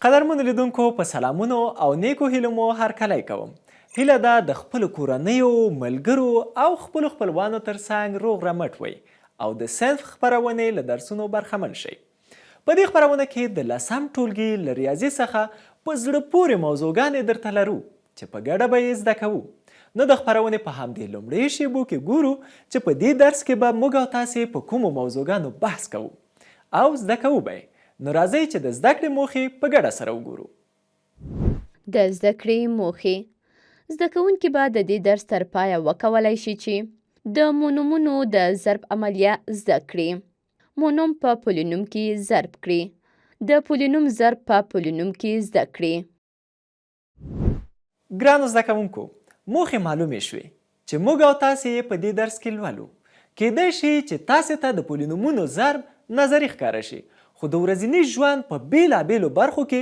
قدرمنو لیدونکو په سلامونو او نیکو هیلو مو هرکلی کوم. هیله ده د خپلو کورنیو، ملګرو او خپلو خپلوانو ترڅنګ روغ رمټ وئ او د صنف خپرونې له درسونو برخمن شئ. په دې خپرونه کې د 10م ټولګي له ریاضي څخه په زړه پورې موضوعګانې درته لرو چې په ګډه به یې زده کوو. نو د خپرونې په همدې لومړیو شیبو کې ګورو چې په دې درس کې به موږ او تاسې په کومو موضوعګانو بحث کوو او زده کوو به یې. نو راځئ چې د زده کړې موخې په ګډه سره وګورو. د زده کړې موخې. زده کوونکي به د دې درس تر پایه وکولی شي چې د مونومونو د ضرب عملیه زده کړي، مونوم په پولینوم کې ضرب کړي، د پولینوم ضرب په پولینوم کې زده کړي. ګرانو زده کوونکو، موخې معلومې شوې چې موږ او تاسې یې په دې درس کې لولو. کیدای شي چې تاسې ته د پولینومونو ضرب نظري ښکاره شي، خو د ورځني ژوند په بیلابیلو برخو کې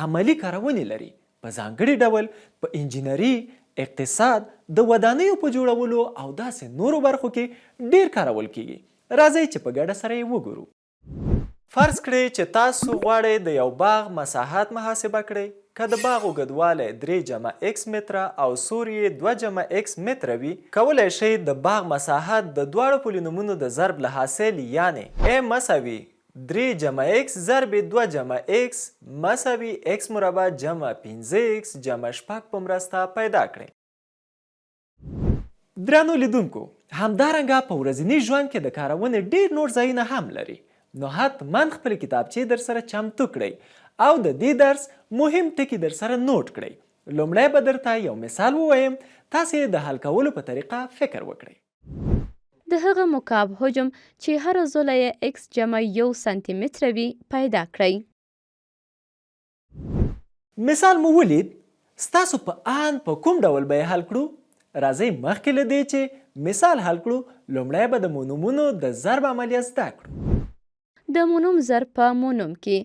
عملي کارونې لري. په ځانګړي ډول په انجینري، اقتصاد، د ودانیو په جوړولو او داسې نورو برخو کې ډیر کارول کیږي. راځئ چې په ګډه سره یې وګورو. فرض کړئ چې تاسو غواړئ د یو باغ مساحت محاسبه کړئ. که د باغ اوږدوالی 3 جمع x متره او سور یې 2 جمع x متره وي، کولی شئ د باغ مساحت د دواړو پولینومونو د ضرب له حاصل یعنې a مساوي 3 جمع x ضرب 2 جمع x مساوي x مربع جمع 15x جمع 6 په مرسته پیدا کړئ. درنو لیدونکو، همدارنګه په ورځني ژوند کې د کارونې ډیر نور ځایونه هم لري. نو حتما خپلې کتابچې در سره چمتو کړئ او د دې درس مهم ټکي در سره نوٹ کړئ. لومړی به درته یو مثال ووایم، تاسې د حل کولو په طریقه فکر وکړئ. د هغه مکعب حجم چې هر زوله یې x جمع 1 سانتي متره وي پیدا کړئ. مثال مو ولید، ستاسو په آن په کوم ډول به یې حل کړو؟ راځئ مخکې له دې چې مثال حل کړو، لومړی به د مونومونو د ضرب عملیه زده کړو. د مونوم ضرب په مونوم کې،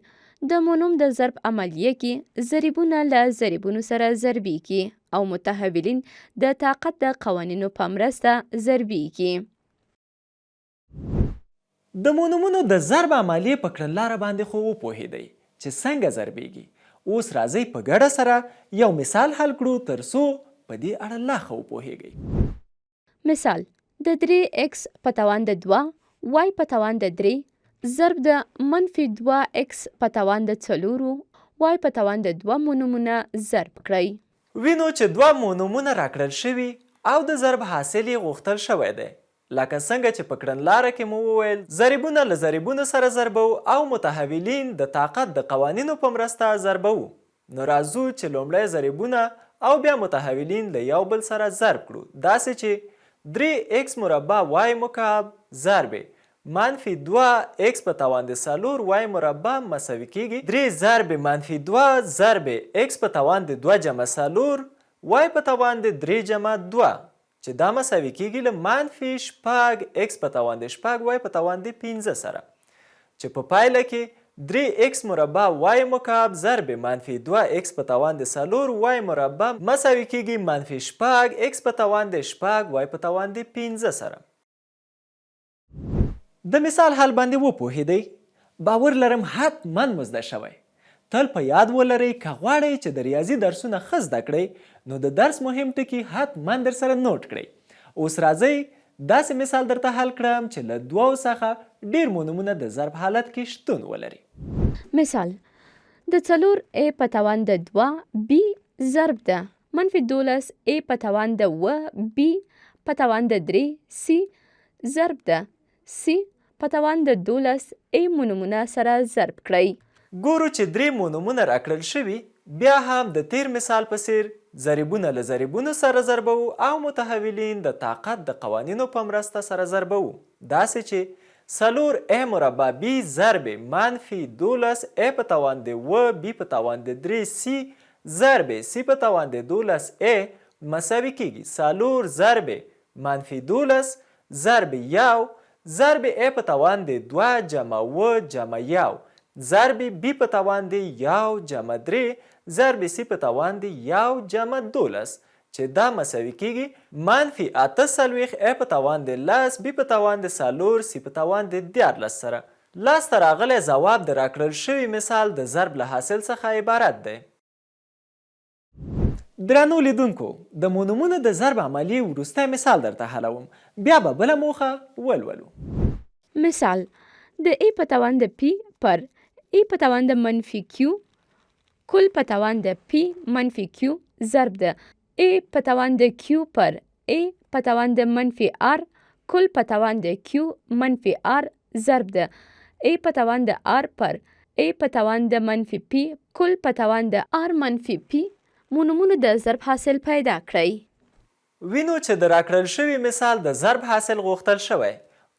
د مونوم د ضرب عملیه کې ضریبونه له ضریبونو سره ضربیږي او متحولین د طاقت د قوانینو په مرسته ضربیږي. د مونومونو د ضرب عملیې په کړنلاره باندې خو وپوهېدئ چې څنګه ضربیږي. اوس راځئ په ګډه سره یو مثال حل کړو ترڅو په دې اړه لا ښه وپوهیږئ. مثال: د 3x په توان د 2 y په توان د 3 ضرب د -2x په توان د 4 y په توان د 2 مونومونه ضرب کړئ. وینو چې 2 مونومونه راکړل شوي او د ضرب حاصل یې غوښتل شوی دی. لکه څنګه چې په کړنلاره کې مو وویل، ضریبونه له ضریبونو سره ضربو او متحولین د طاقت د قوانینو په مرسته ضربو. نو راځو چې لومړی ضریبونه او بیا متحولین له یو بل سره ضرب کړو، داسې چې 3x مربع y مکعب ضرب -2x په توان د 4 y مربع مساوي کیږي 3 ضرب -2 ضرب x په توان د 2 جمع 4 y په توان د 3 جمع 2 چې دا مساوي کیږي له -6x په توان د 6 y په توان د 15 سره، چې په پایله کې 3x مربع y مکعب ضرب -2x په توان د 4 y مربع مساوي کیږي -6x په توان د 6 y په توان د 15 سره. د مثال حل باندې وپوهېدئ؟ باور لرم حتما مو زده شوی. تل په یاد ولرئ که غواړئ چې د ریاضي درسونه ښه زده کړئ، نو د درس مهم ټکي حتما در سره نوٹ کړئ. اوس راځئ داسې مثال درته حل کړم چې له 2 څخه ډیر مونومونه د ضرب حالت کې شتون ولري. مثال: د 4a په توان د 2 b ضرب د -12 a په توان د b په توان د 3 c ضرب د c په توان د 12 a مونومونه سره ضرب کړئ. ګورو چې 3 مونومونه راکړل شوي، بیا هم د تیر مثال په څیر ضریبونه له ضریبونو سره ضربو او متحولین د طاقت د قوانینو په مرسته سره ضربو، داسې چې 4a مربع b ضرب -12 a په توان د b په توان د 3 c ضرب c په توان د 12 a مساوي کیږي 4 ضرب -12 ضرب 1 ضرب a په توان د 2 جمع و جمع 1 ضرب b په توان د 1 جمع 3 ضرب c په توان د 1 جمع 12 چې دا مساوي کیږي -48 a په توان د 10 b په توان د 4 c په توان د 14 سره، لاسته راغلی ځواب د راکړل شوي مثال د ضرب له حاصل څخه عبارت دی. درنو لیدونکو، د مونومونو د ضرب عملیې وروستی مثال درته حلوم، بیا به بله موخه ولولو. مثال د ای په توان د پی پر ای په توان د منفي کیو کل په توان د پی منفي کیو ضرب د ای په توان د کیو پر ای په توان د منفي آر کل په توان د کیو منفي آر ضرب د ای په توان د آر پر ای په توان د منفي پی کل په توان د آر منفي پی مونومونو د ضرب حاصل پیدا کړئ. وینو چې د راکړل شوي مثال د ضرب حاصل غوښتل شوی.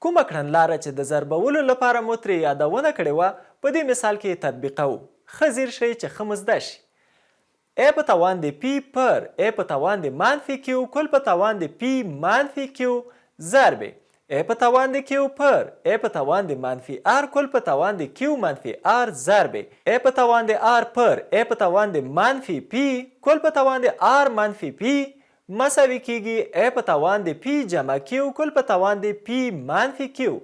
کومه کړنلاره چې د ضربولو لپاره مو ترې یادونه کړې وه په دې مثال کې تطبیقوو. ښه ځیر شئ چې ښه مو زده شي. ای په توان د پی پر ای په توان د منفي کیو کل په توان د پی منفي کیو ضرب ای په توان د کیو پر ای په توان د منفي آر کل په توان د کیو منفي آر ضرب ای په توان د آر پر ای په توان د منفي پی کل په توان د آر منفي پی مساوي کیږي ای په توان د پی جمع کیو کل په توان د پی منفي کیو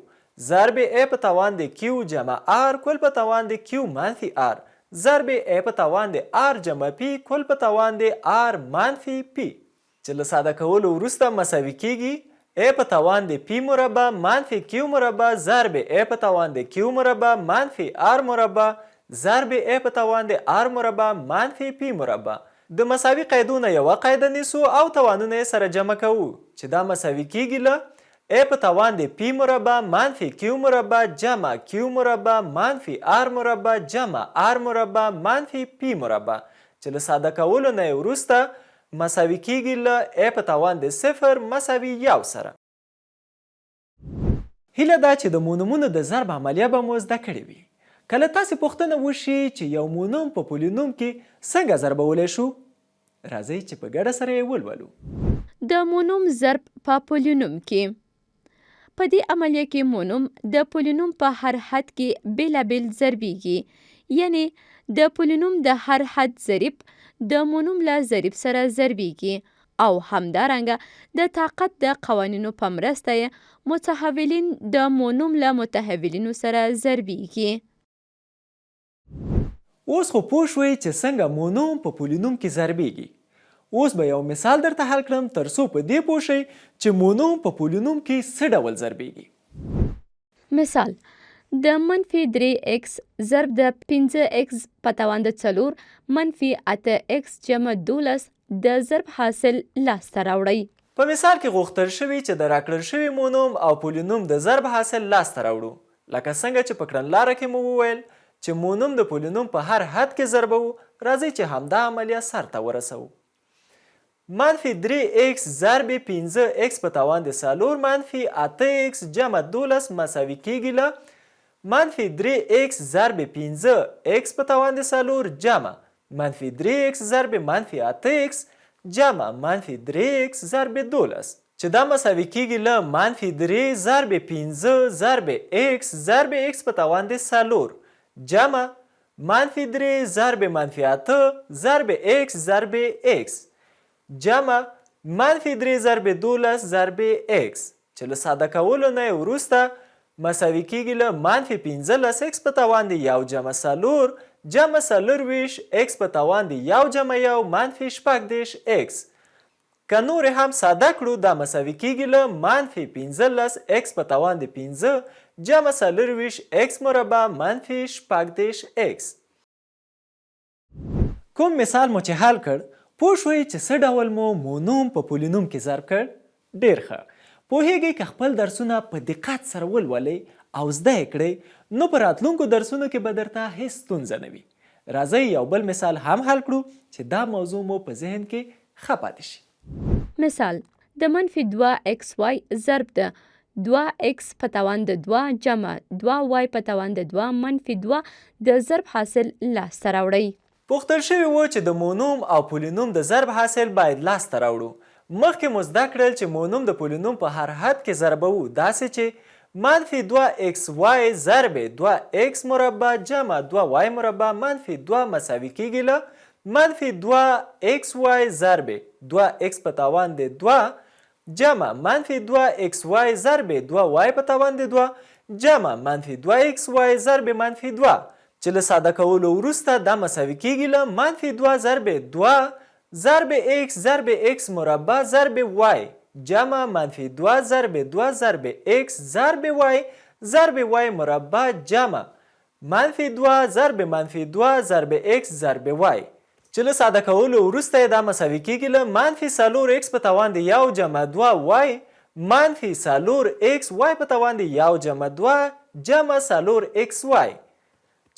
ضرب ای په توان د کیو جمع آر کل په توان د کیو منفي آر ضرب ای په توان د آر جمع پی کل په توان د آر منفي پی چې له ساده کولو وروسته مساوي کیږي ای په توان د پی مربع منفي کیو مربع ضرب ای په توان د کیو مربع منفي آر مربع ضرب ای په توان د آر مربع منفي پی مربع. د مساوي قیدونه یوه قاعده نیسو او توانونه یې سره جمع کوو چې دا مساوي کیږي له ای په توان د پی مربع منفي کیو مربع جمع کیو مربع منفي آر مربع جمع آر مربع منفي پی مربع چې له ساده کولو نه یې وروسته مساوي کیږي له ای په توان د صفر مساوي یو سره. هیله ده چې د مونومونو د ضرب عملیه به مو زده کړې وي. کله تاسې پوښتنه وشي چې یو مونوم په پولینوم کې څنګه ضربولی شو، راځئ چې په ګډه سره یې ولولو. د مونوم ضرب په پولینوم کې. په دې عملیه کې مونوم د پولینوم په هر حد کې بیلابیل ضربیږي، یعنی د پولینوم د هر حد ضریب د مونوم له ضریب سره ضربیږي او همدارنګه د طاقت د قوانینو په مرسته یې متحولین د مونوم له متحولینو سره ضربیږي. اوس خو پوه شوئ چې څنګه مونوم په پولینوم کې ضربیږي. اوس به یو مثال درته حل کړم ترڅو په دې پوه شئ چې مونوم په پولینوم کې څه ډول ضربیږي. مثال د منفي 3x ضرب د 15x په توان د 4 منفي 8x جمع 12 د ضرب حاصل لاسته راوړئ. په مثال کې غوښتل شوي چې د راکړل شوي مونوم او پولینوم د ضرب حاصل لاسته راوړو. لکه څنګه چې په کړنلاره کې مو وویل چې مونوم د پولینوم په هر حد کې ضربوو، راځئ چې همدا عملیه سرته ورسوو. منفي 3x ضرب 15x په توان د 4 منفي 8x جمع 12 مساوي کیږي له منفي 3x ضرب 15x په توان د 4 جمع منفي 3x ضرب منفي 8x جمع منفي 3x ضرب 12 چې دا مساوي کیږي له منفي 3 ضرب 15 ضرب x ضرب x په توان د 4 جمع منفي 3 ضرب منفي 8 ضرب x ضرب x جمع منفي 3 ضرب 12 ضرب x چې له ساده کولو نه وروسته مساوي کیږي له منفي 15x په توان د 1 جمع 4 جمع 24 x په توان د 1 جمع 1 منفي 18x. که نور هم ساده کړو دا مساوي کیږي له منفي 15x په توان د 15 جمع 24 x مربع منفي 18x. کوم مثال مو چې حل کړ پوه شوئ چې څه ډول مو مونوم په پولینوم کې ضرب کړ. ډیر ښه. پوهیږئ که خپل درسونه په دقت سره ولولئ او زده یې کړئ نو په راتلونکو درسونو کې به درته هیڅ ستونزه نه وي. راځئ یو بل مثال هم حل کړو چې دا موضوع مو په ذهن کې ښه پاتې شي. مثال د منفي 2xy ضرب د 2x په توان د 2 جمع 2y په توان د 2 منفي 2 د ضرب حاصل لاسته راوړئ. پوښتل شوي و چې د مونوم او پولینوم د ضرب حاصل باید لاسته راوړو. مخکې مو زده کړل چې مونوم د پولینوم په هر حد کې ضربوو، داسې چې منفي 2xy ضرب 2x مربع جمع 2y مربع منفي 2 مساوي کیږي له منفي 2xy ضرب 2x په توان د 2 جمع منفي 2xy ضرب 2y په توان د 2 جمع منفي 2xy ضرب منفي 2 چې له ساده کولو وروسته دا مساوي کیږي له منفي 2 ضرب 2 ضرب x ضرب x مربع ضرب y جمع منفي 2 ضرب 2 ضرب x ضرب y ضرب y مربع جمع منفي 2 ضرب منفي 2 ضرب x ضرب y چې له ساده کولو وروسته دا مساوي کیږي له منفي 4x په توان د 1 جمع 2y منفي 4x y په توان د 1 جمع 2 جمع 4xy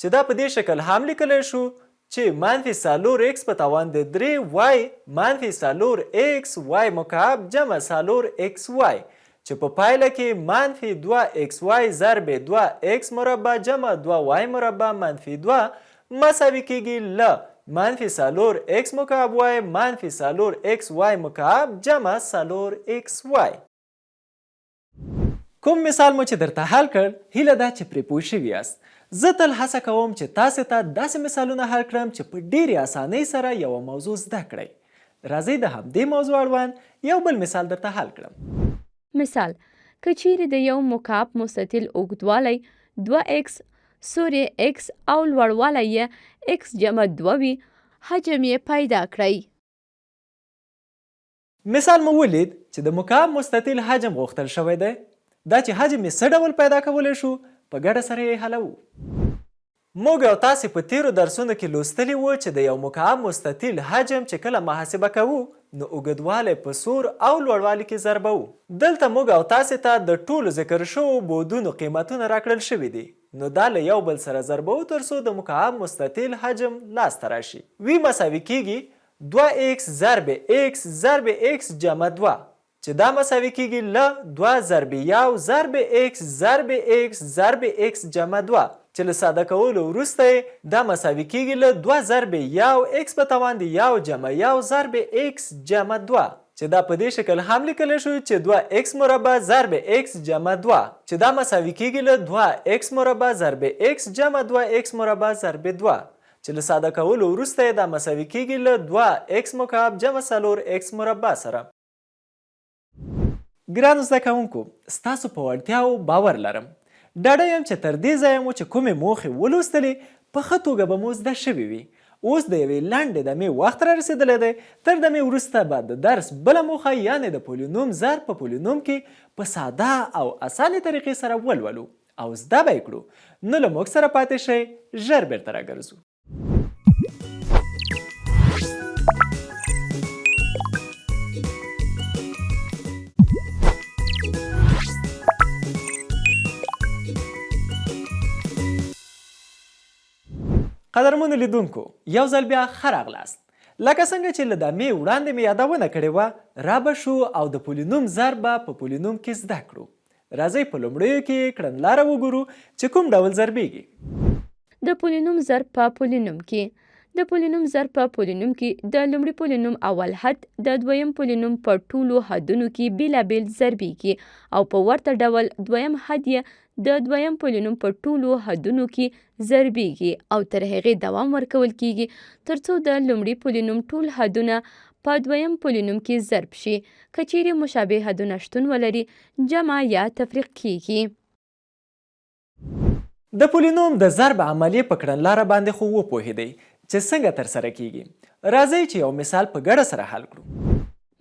چې دا په دې شکل هم لیکلی شو چې منفي 4x په توان د 3y منفي 4x y مکعب جمع 4xy چې په پایله کې منفي 2xy ضرب 2x مربع جمع 2y مربع منفي 2 مساوي کیږي له منفي 4x مکعب y منفي 4xy مکعب جمع 4xy. کوم مثال مو چې درته حل کړ هیله ده چې پرې پوه شوي یاست. زه تل هڅه کوم چې تاسو ته داسې مثالونه حل کړم چې په ډېرې اسانۍ سره یوه موضوع زده کړئ. راځئ د همدې موضوع اړوند یو بل مثال درته حل کړم. مثال که چیرې د یو مکعب مستطیل اوږدوالی 2x سوري x او لوړوالی یې x جمع 2 وي حجم یې پیدا کړئ. مثال مو ولید چې د مکعب مستطیل حجم غوښتل شوی دی. دا چې حجم یې څه ډول پیدا کولی شو په ګډه سره یې حلوو. موږ او تاسې په تیرو درسونو کې لوستلي وو چې د یو مکعب مستطیل حجم چې کله محاسبه کوو نو اوږدوالی په سور او لوړوالي کې ضربوو. دلته موږ او تاسې ته د ټولو ذکر شوو بودونو قیمتونه راکړل شوي دي. نو دا له یو بل سره ضربوو تر څو د مکعب مستطیل حجم لاسته راشي. وی مساوي کیږي 2x ضرب x ضرب x جمع 2 چې دا مساوي کیږي له 2 ضرب 1 ضرب x ضرب x ضرب x جمع 2 چې له ساده کولو وروسته دا مساوي کیږي له 2 ضرب 1 x په توان د 1 جمع 1 ضرب x جمع 2 چې دا په دې شکل هم لیکلی شو چې 2x مربع ضرب x جمع 2 چې دا مساوي کیږي له 2x مربع ضرب x جمع 2x مربع ضرب 2 چې له ساده کولو وروسته دا مساوي کیږي له 2x مکعب جمع 4x مربع سره. ګرانو زده کوونکو ستاسو په وړتیاو باور لرم. ډاډه یم چې تر دې ځایه مو چې کومې موخې ولوستلې په ښه توګه به مو زده شوي وي. اوس د یوې لنډې دمې وخت را رسېدلی دی. تر دمې وروسته به د درس بله موخه یعنې د پولینوم ضرب په پولینوم کې په ساده او اسانې طریقې سره ولولو او زده به یې کړو. نو له موږ سره پاتې شئ. ژر بیرته راګرځو. قدرمنو لیدونکو یو ځل بیا ښه راغلاست. لکه څنګه چې له دمې وړاندې مې یادونه کړې وه را به شو او د پولینوم ضرب به په پولینوم کې زده کړو. راځئ په لومړیو کې کړنلاره وګورو چې کوم ډول ضربیږي. د پولینوم ضرب په پولینوم کې د پولینوم ضرب په پولینوم کې د لومړي پولینوم اول حد د دویم پولینوم په ټولو حدونو کې بیلابیل ضربیږي او په ورته ډول دویم حد یې د دویم پولینوم په ټولو حدونو کې ضربیږي او تر هغې دوام ورکول کیږي تر څو د لومړي پولینوم ټول حدونه په دویم پولینوم کې ضرب شي. که چیرې مشابه حدونه شتون ولري جمع یا تفریق کیږي. د پولینوم د ضرب عملیې په کړنلاره باندې خو وپوهېدئ چې څنګه ترسره کیږي. راځئ چې یو مثال په ګډه سره حل کړو.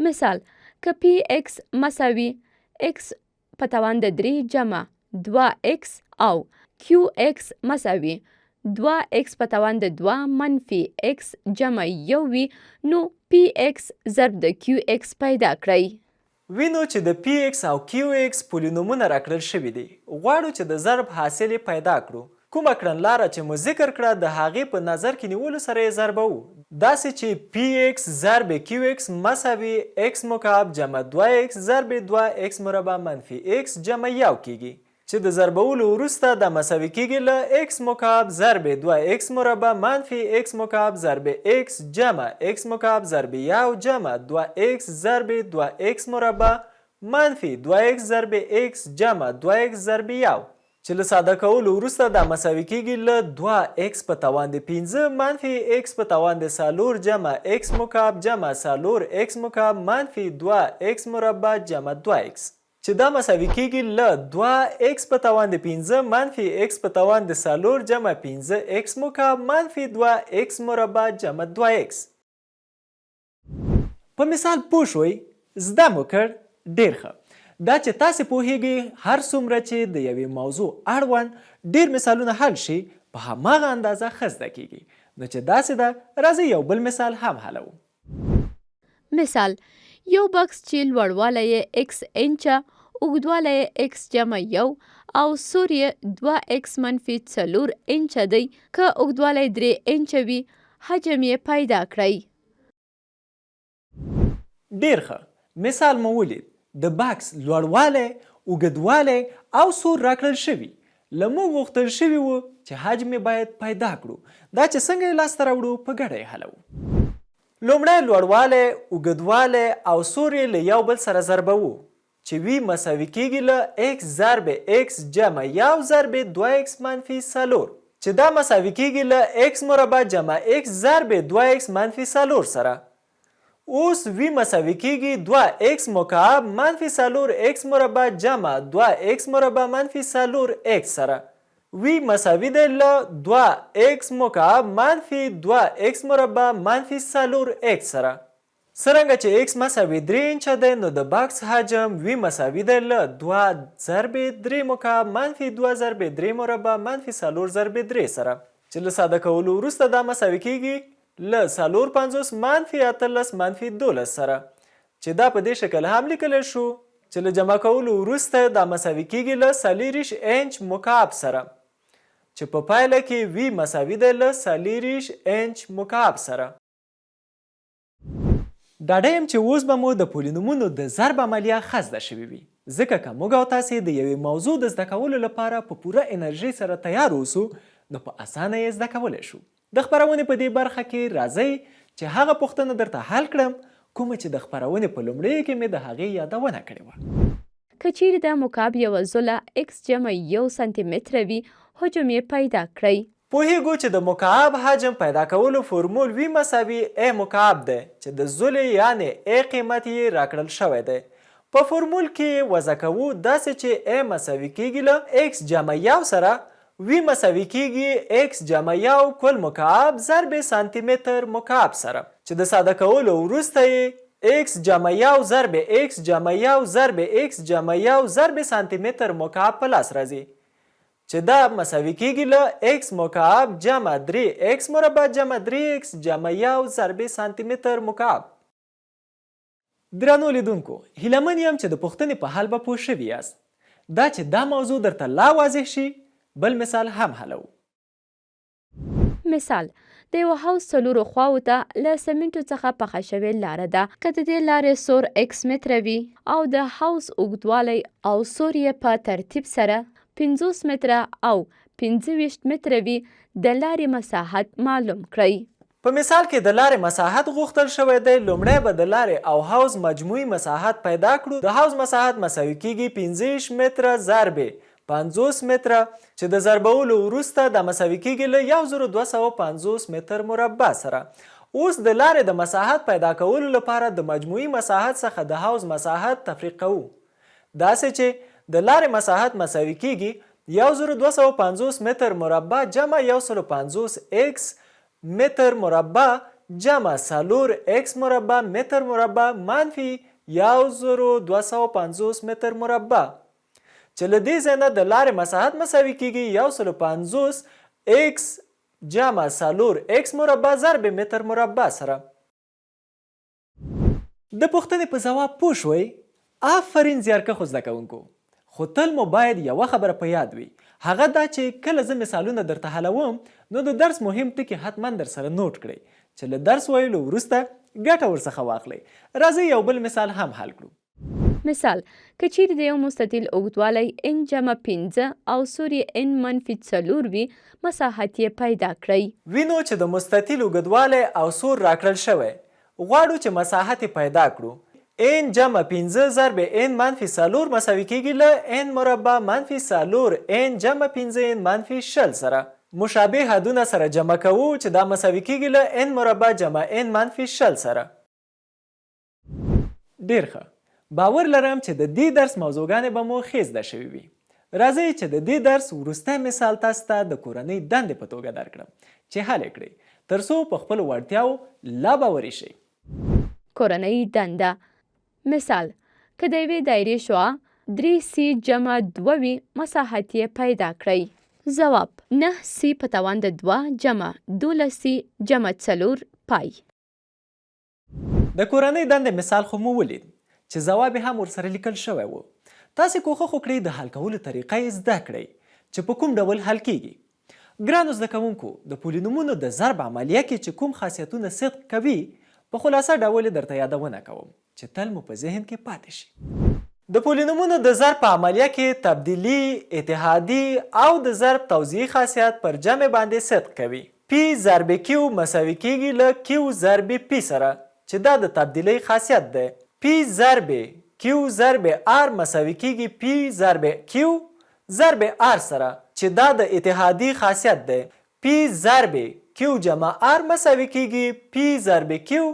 مثال که px مساوي x په توان د 3 جمع 2x او qx مساوي 2x په توان د 2 منفي x جمع 1 وي نو px ضرب د qx پیدا کړئ. وینو چې د px او qx پولینومونه راکړل شوي دي. غواړو چې د ضرب حاصل یې پیدا کړو. کومه کړنلاره چې مو ذکر کړه د هغې په نظر کې نیولو سره یې ضربوو. داسې چې px ضرب qx مساوي x مکعب جمع 2x ضرب 2x مربع منفي x جمع 1 کیږي چې د ضربولو وروسته دا مساوي کیږي له x مکعب ضرب 2x مربع منفي x مکعب ضرب x جمع x مکعب ضرب 1 جمع 2x ضرب 2x مربع منفي 2x ضرب x جمع 2x ضرب 1 چې له ساده کولو وروسته دا مساوي کیږي له 2x په توان د 15 منفي x په توان د 4 جمع x مکعب جمع 4x مکعب منفي 2x مربع جمع 2x چې دا مساوي کیږي له 2x په توان د 5 منفي x په توان د 4 جمع 5x مکعب منفي 2x مربع جمع 2x. په مثال پوه شوئ؟ زده مو کړ؟ ډېر ښه. دا چې تاسې پوهیږئ هر څومره چې د یوې موضوع اړوند ډېر مثالونه حل شي په هماغه اندازه ښه زده کیږي. نو چې داسې ده راځئ یو بل مثال هم حلوو. مثال: یو بکس چې لوړوالی یې x انچه، اوږدوالی یې x جمع 1 او سور یې 2x منفي 4 انچه دی. که اوږدوالی 3 انچه وي حجم یې پیدا کړئ. ډېر ښه. مثال مو ولید. د بکس لوړوالی، اوږدوالی او سور راکړل شوي. له موږ غوښتل شوي وو چې حجم یې باید پیدا کړو. دا چې څنګه یې لاسته راوړو په ګډه یې حلوو. لومړی لوړوالی، اوږدوالی او سور یې له یو بل سره ضربوو چې وي مساوي کیږي له x ضرب x جمع 1 ضرب 2x منفي 4 چې دا مساوي کیږي له x مربع جمع x ضرب 2x منفي 4 سره. اوس وی مساوي کیږي 2x مکعب منفي 4x مربع جمع 2x مربع منفي 4x سره. وی مساوي دی له 2x مکعب منفي 2x مربع منفي 4x سره. څرنګه چې x مساوي 3 انچه دی نو د بکس حجم وی مساوي دی له 2 ضرب 3 مکعب منفي 2 ضرب 3 مربع منفي 4 ضرب 3 سره چې له ساده کولو وروسته دا مساوي کیږي له 450 منفي 18 منفي 12 سره چې دا په دې شکل هم لیکلی شو چې له جمع کولو وروسته دا مساوي کیږي له 4 انچ مکعب سره چې په پایله کې وی مساوي دی له 4 انچ مکعب سره. ډاډه یم چې اوس به مو د پولینومونو د ضرب عملیه ښه زده شوي وي، ځکه که موږ او تاسې د یوې موضوع د زده کولو لپاره په پوره انرژۍ سره تیار اوسو نو په اسانه یې زده کولی شو. د خپرونې په دې برخه کې راځئ چې هغه پوښتنه درته حل کړم کومه چې د خپرونې په لومړیو کې مې د هغې یادونه کړې وه. که چیرې د مکعب یوه زله x جمع 1 سانتي متره وي حجم یې پیدا کړئ. پوهیږو چې د مکعب حجم پیدا کولو فرمول وی مساوي a مکعب دی چې د زلې یعنې a قیمت یې راکړل شوی دی. په فرمول کې وضع کوو داسې چې a مساوي کیږي له x جمع 1 سره وی مساوي کیږي x جمع 1 کل مکعب ضرب سانتي متر مکعب سره چې د ساده کولو وروسته یې x جمع 1 ضرب x جمع 1 ضرب x جمع 1 ضرب سانتي متر مکعب په لاس راځي چې دا مساوي کیږي له x مکعب جمع 3x مربع جمع 3x جمع 1 ضرب سانتي متر مکعب. درنو لیدونکو، هیلهمن یم چې د پوښتنې په حل به پوه شوي یاست. دا چې دا موضوع درته لا واضح شي بل مثال هم حلوو. مثال: د یوه حوض څلورو خواوو ته له سمنټو څخه پخه شوې لاره ده. که د دې لارې سور x متره وي او د حوض اوږدوالی او سور یې په ترتیب سره 50 متره او 25 متره وي د لارې مساحت معلوم کړئ. په مثال کې د لارې مساحت غوښتل شوی دی. لومړی به د لارې او حوض مجموعي مساحت پیدا کړو. د حوض مساحت مساوي کیږي 15 متره ضرب 50 متره چې د ضربولو وروسته د مساوي کیږي له 1250 متر مربع سره. اوس د لارې د مساحت پیدا کولو لپاره د مجموعي مساحت څخه د حوض مساحت تفریق کوو. داسې چې د لارې مساحت مساوي کیږي 1250 متر مربع جمع 150 x متر مربع جمع 4 x مربع متر مربع منفي 1250 متر مربع چې له دې ځای نه د لارې مساحت مساوي کیږي 150 x جمع 4 x مربع ضرب متر مربع سره. د پوښتنې په ځواب پوه شوئ؟ آفرین زیارکښو زده کوونکو. خو تل مو باید یوه خبره په یاد وي، هغه دا چې کله زه مثالونه درته حلوم نو د درس مهم ټکي حتما در سره نوٹ کړئ چې له درس ویلو وروسته ګټه ورڅخه واخلئ. راځئ یو بل مثال هم حل کړو. مثال: که چیرې د یو مستطیل اوږدوالی n جمع 15 او سور یې n منفي 4 وي مساحت یې پیدا کړئ. وینو چې د مستطیل اوږدوالی او سور راکړل شوی، غواړو چې مساحت یې پیدا کړو. n جمع 15 ضرب n منفي 4 مساوي کیږي له n مربع منفي 4 n جمع 15 n منفي 0 سره. مشابه حدونه سره جمع کوو چې دا مساوي کیږي له n مربع جمع n منفي 0 سره. ډیر ښه. باور لرم چې د دې درس موضوعګانې به مو ښې زده شوي وي. راځئ چې د دې درس وروستی مثال تاسو ته د کورنۍ دندې په توګه درکړم چې حل یې کړئ تر څو په خپلو وړتیاو لا باوري شئ. کورنۍ دنده. مثال: که د یوې دایرې شعاع 3C جمع 2 وي مساحت یې پیدا کړئ. ځواب: 9C په توان د 2 جمع 12C جمع 4 پای. د کورنۍ دندې مثال خو مو ولید چې ځواب هم ورسره لیکل شوی و. تاسې کوښښ وکړئ د حل کولو طریقه یې زده کړئ چې په کوم ډول حل کیږي. ګرانو زده کوونکو، د پولینومونو د ضرب عملیه کې چې کوم خاصیتونه صدق کوي په خلاصه ډول یې درته یادونه کوم چې تل مو په ذهن کې پاتې شي. د پولینومونو د ضرب په عملیه کې تبدیلي، اتحادي او د ضرب توزیعي خاصیت پر جمع باندې صدق کوي. پی ضرب کیو مساوي کیږي له کیو ضرب پی سره چې دا د تبدیلۍ خاصیت دی. پی ضرب کیو ضرب آر مساوي کیږي پی ضرب کیو ضرب آر سره چې دا د اتحادي خاصیت دی. پی ضرب کیو جمع آر مساوي کیږي پی ضرب کیو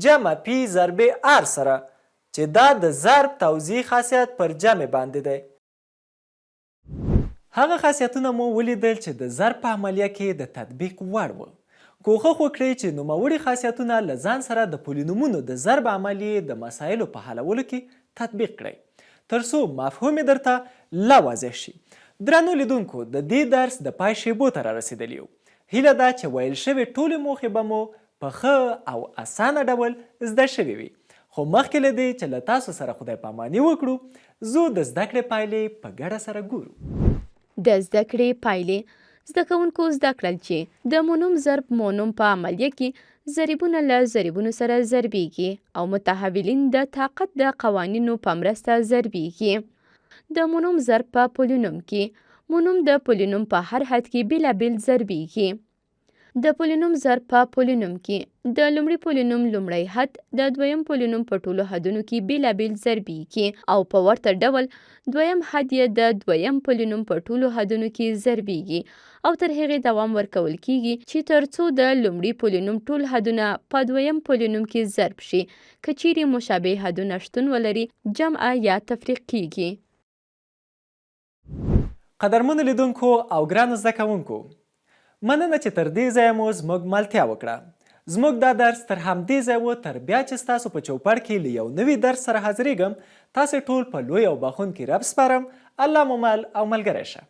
جمع پی ضرب آر سره چې دا د ضرب توزیع خاصیت پر جمع باندې دی. هغه خاصیتونه مو ولیدل چې د ضرب په عملیه کې د تطبیق وړ وو. کوښښ وکړئ چې نوموړي خاصیتونه له ځان سره د پولینومونو د ضرب عملیې د مسایلو په حلولو کې تطبیق کړئ تر څو مفهوم یې درته لا واضح شي. درنو لیدونکو، د دې درس د پای شیبو ته رارسېدلي یو. هیله ده چې ویل شوې ټولې موخې به مو په ښه او اسانه ډول زده شوې وي. خو مخکې له دې چې له تاسو سره خدای پاماني وکړو، زه د زده کړې پایلې په ګډه سره ګورو. د زده کړې پایلې. زده کوونکو زده کړل چې د مونوم ضرب مونوم په عملیه کې ضریبونه له ضریبونو سره ضربیږي او متحولین د طاقت د قوانینو په مرسته ضربیږي. د مونوم ضرب په پولینوم کې مونوم د پولینوم په هر حد کې بیلابیل ضربیږي. د پولینوم ضرب په پولینوم کې د لومړي پولینوم لومړی حد د دویم پولینوم په ټولو حدونو کې بیلابیل ضربیږي او په ورته ډول دویم حد یې د دویم پولینوم په ټولو حدونو کې ضربیږي او تر هغې دوام ورکول کیږي چې تر څو د لومړي پولینوم ټول حدونه په دویم پولینوم کې ضرب شي. که چیرې مشابه حدونه شتون ولري، جمع یا تفریق کیږي. قدرمنو لیدونکو او ګرانو زده کوونکو، مننه چې تر دې ځایه مو زموږ ملتیا وکړه. زموږ دا درس تر همدې ځای و تر بیا چې ستاسو په چوپړ کې له یو نوي درس سره حاضرېږم. تاسې ټول په لوی او بخښونکي رب سپارم. الله مو مل او ملګری شه.